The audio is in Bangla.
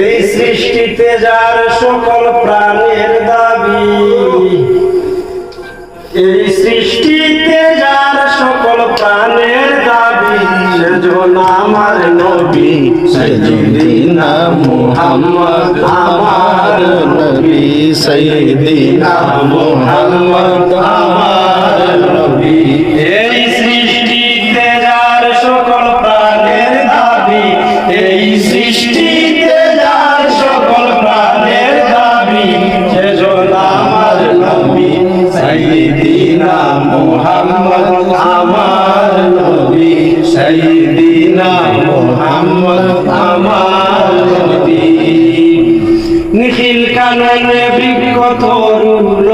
এই সৃষ্টিতে যার সকল প্রাণের দাবি, এই সৃষ্টিতে যার সকল প্রাণের দাবি, সেজন্য আমার নবী সাইয়্যিদিনা মুহাম্মদ, আমার নবী সাইয়্যিদিনা মুহাম্মদ, আমার নবী। এই সৃষ্টিতে যার সকল প্রাণের দাবি, এই সৃষ্টিতে যার সকল প্রাণের দাবি, সেজন্য আমার নবী সাইয়্যিদিনা মুহাম্মদ, আমার নবী সাইয়্যিদিনা মুহাম্মদ, আমার নবী। নিখিল কাননে বৃক্ষ তরুর